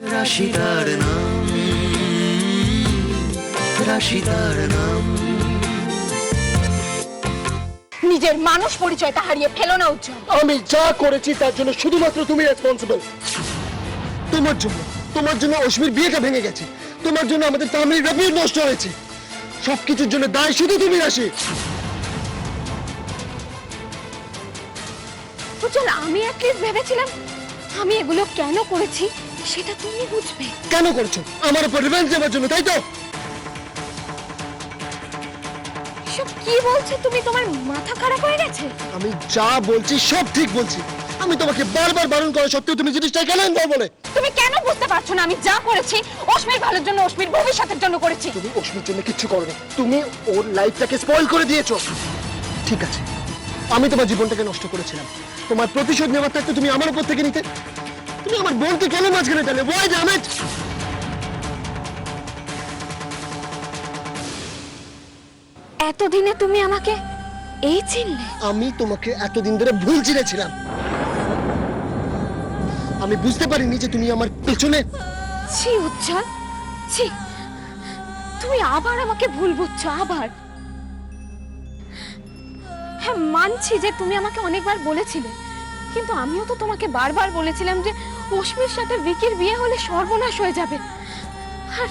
রাশিদার নাম, রাশিদার নাম। নিজের মানুষ পরিচয়টা হারিয়ে ফেলো না উজ্জ্বল। আমি যা করেছি তার জন্য শুধুমাত্র তুমি রেসপন্সিবল। তোমার জন্য অশ্মির বিয়েটা ভেঙে গেছে, তোমার জন্য আমাদের ফ্যামিলির রেপুটেশন নষ্ট হয়েছে। সবকিছুর জন্য দায় শুধু তুমি রাশি। উজ্জ্বল, আমি অ্যাটলিস্ট ভেবেছিলাম আমি এগুলো কেন করেছি সেটা তুমি বুঝবে। কেন করছো? আমার উপর রিভেঞ্জ নেওয়ার জন্য, তাই তো? সব কি বলছো তুমি? তোমার মাথা খারাপ হয়ে গেছে? আমি যা বলছি সব ঠিক বলছি। আমি তোমাকে বারবার বারণ করা সত্ত্বেও তুমি জিনিসটা কেন বলে? তুমি কেন বুঝতে পারছো না আমি যা করেছি অশ্মির ভালোর জন্য, অশ্মির ভবিষ্যতের জন্য করেছি। তুমি অশ্মির জন্য কিচ্ছু করোনি, তুমি ওর লাইফটাকে স্পয়েল করে দিয়েছো। ঠিক আছে, আমি তোমার জীবনটাকে নষ্ট করেছিলাম, তোমার প্রতিশোধ নেওয়ার থাকতে তুমি আমার উপর থেকে নিতে। তুমি আমার বোনকে কেন মাঝখানে টানলে? Why damage? এতদিনে তুমি আমাকে এই চিনলে? আমি তোমাকে এতদিন ধরে ভুল চিনেছিলাম। আমি বুঝতে পারিনি যে তুমি আমার পেছনে। ছি উজ্জ্বল, ছি, তুমি আবার আমাকে ভুল বুঝছো। আবার হ্যাঁ, মানছি যে তুমি আমাকে অনেকবার বলেছিলে, কিন্তু আমিও তো তোমাকে বারবার বলেছিলাম যে অশ্মির সাথে ভিকির বিয়ে হলে সর্বনাশ হয়ে যাবে। আর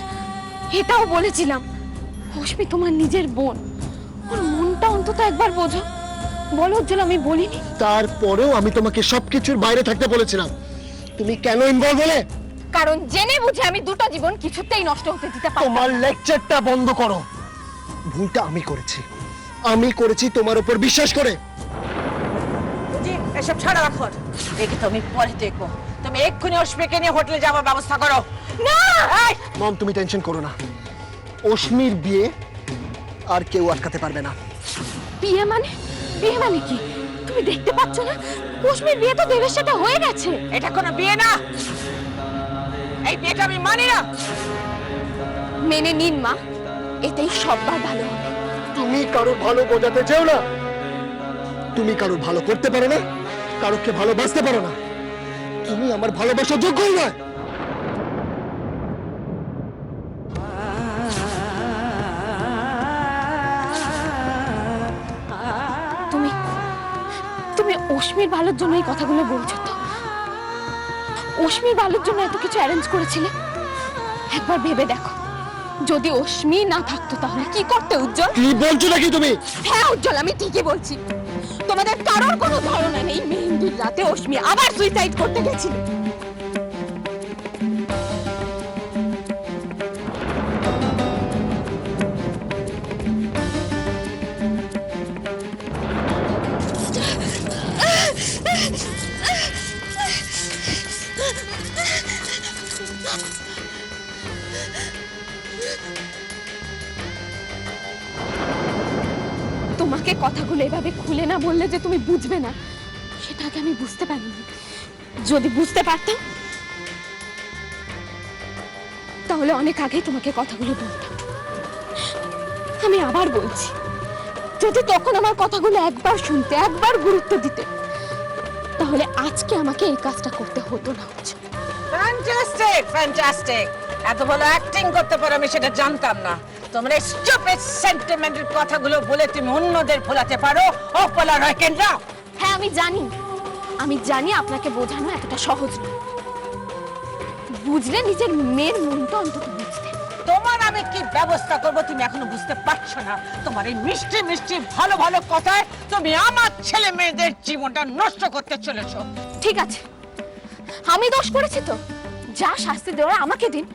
এটাও বলেছিলাম অশ্মি তোমার নিজের বোন, ওর মনটা অন্তত একবার বোঝো। বলো উজ্জ্বল, আমি বলিনি? তারপরেও আমি তোমাকে সবকিছুর বাইরে থাকতে বলেছিলাম। তুমি কেন ইনভলভ হলে? কারণ জেনে বুঝে আমি দুটো জীবন কিছুতেই নষ্ট হতে দিতে পারবো না। তোমার লেকচারটা বন্ধ করো। ভুলটা আমি করেছি তোমার উপর বিশ্বাস করে। জি, এসব ছাড়া রাখো। দেখি তুমি পরে দেখো। তুমি এক্ষুনি অশ্মিকে নিয়ে হোটেলে যাওয়ার ব্যবস্থা করো। না মম, তুমি টেনশন করো না, অশ্মির বিয়ে আর কেউ আটকাতে পারবে না। বিয়ে মানে? বিয়ে মানে কি? তুমি দেখতে পাচ্ছ না অশ্মির বিয়ে তো দেবের সাথে হয়ে গেছে। এটা কোনো বিয়ে না, এই বিয়েটা আমি মানি না। মেনে নিন মা, এতেই সবার ভালো হবে। তুমি কারো ভালো বোঝাতে চেও না, তুমি কারো ভালো করতে পারো না, কারোকে ভালোবাসতে পারো না। তুমি আমার ভালোবাসার যোগ্যই নয়। তুমি তুমি অশ্মির ভালোর জন্য এই কথাগুলো বলছো তো? অশ্মির ভালোর জন্য এত কিছু অ্যারেঞ্জ করেছিলে? একবার ভেবে দেখো, যদি অশ্মি না থাকতো তাহলে কি করতে উজ্জ্বল? কি বলছো নাকি তুমি? হ্যাঁ উজ্জ্বল, আমি ঠিকই বলছি। তোমাদের কারোর কোনো ধারণা নেই মেহেন্দির রাতে অশ্মি আবার সুইসাইড করতে গেছিল। তোমাকে কথাগুলো এভাবে খুলে না বললে যে তুমি বুঝবে না, সেটাকে আমি বুঝতে পারিনি। যদি বুঝতে পারতাম তাহলে অনেক আগেই তোমাকে কথাগুলো বলতাম। আমি আবার বলছি, যদি তখন আমার কথাগুলো একবার শুনতে, একবার গুরুত্ব দিতে, তাহলে আজকে আমাকে এই কাজটা করতে হতো না। Fantastic, fantastic. এত ভালো অ্যাক্টিং করতে পারো আমি সেটা জানতাম না। তোমরা স্টুপিড সেন্টিমেন্টাল কথাগুলো বলে তুমি অন্যদের ভোলাতে পারো। অপলার হয় কেন? হ্যাঁ আমি জানি আপনাকে বোঝানো এতটা সহজ না। বুঝলে নিজের মেয়ের মনটা অন্তত বুঝতে। তোমার আমি কি ব্যবস্থা করব তুমি এখনো বুঝতে পারছো না। তোমার এই মিষ্টি মিষ্টি ভালো ভালো কথায় তুমি আমার ছেলে মেয়েদের জীবনটা নষ্ট করতে চলেছো। ঠিক আছে, আমি দোষ করেছি তো, যা শাস্তি দেওয়ার আমাকে দিন।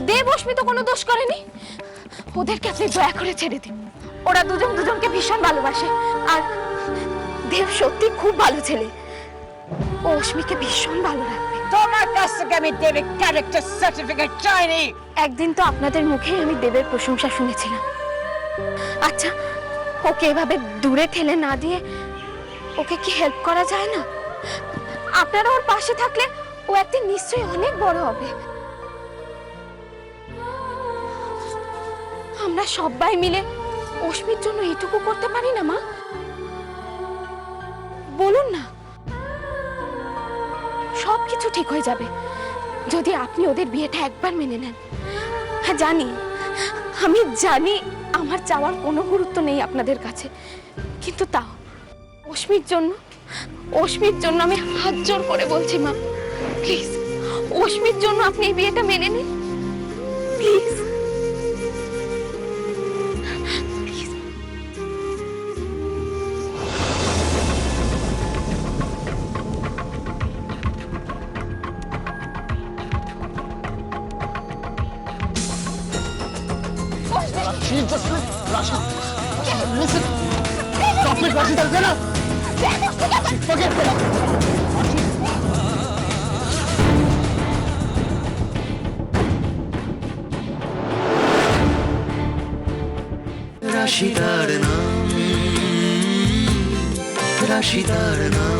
দেব অশ্মি তো কোনো দোষ করেনি, ওদেরকে আপনি দয়া করে ছেড়ে দিন। ওরা দুজনকে ভীষণ ভালোবাসে, আর দেব সত্যি খুব ভালো ছেলে, ও অশ্মিকে ভীষণ ভালো রাখবে। তোমার কাছ থেকে আমি দেবের ক্যারেক্টার সার্টিফিকেট চাইনি। একদিন তো আপনাদের মুখেই আমি দেবের প্রশংসা শুনেছিলাম। আচ্ছা, ওকে এভাবে দূরে ঠেলে না দিয়ে ওকে কি হেল্প করা যায় না? আপনারা ওর পাশে থাকলে ও একদিন নিশ্চয়ই অনেক বড় হবে। আমরা সবাই মিলে অশ্মির জন্য এটুকু করতে পারি না মা? বলুন না, সবকিছু ঠিক হয়ে যাবে। যদি আপনি ওদের বিয়েটা একবার মেনে নেন। হ্যাঁ জানি, আমি জানি আমার চাওয়ার কোনো গুরুত্ব নেই আপনাদের কাছে, কিন্তু তাও অস্মির জন্য আমি হাত জোর করে বলছি মা, প্লিজ অস্মির জন্য আপনি এই বিয়েটা মেনে নিন please. Rashid, just Rashid. Listen. Stop it, Rashid. Alzana. Rashid, forget it. রাশি তার নাম, রাশি তার নাম।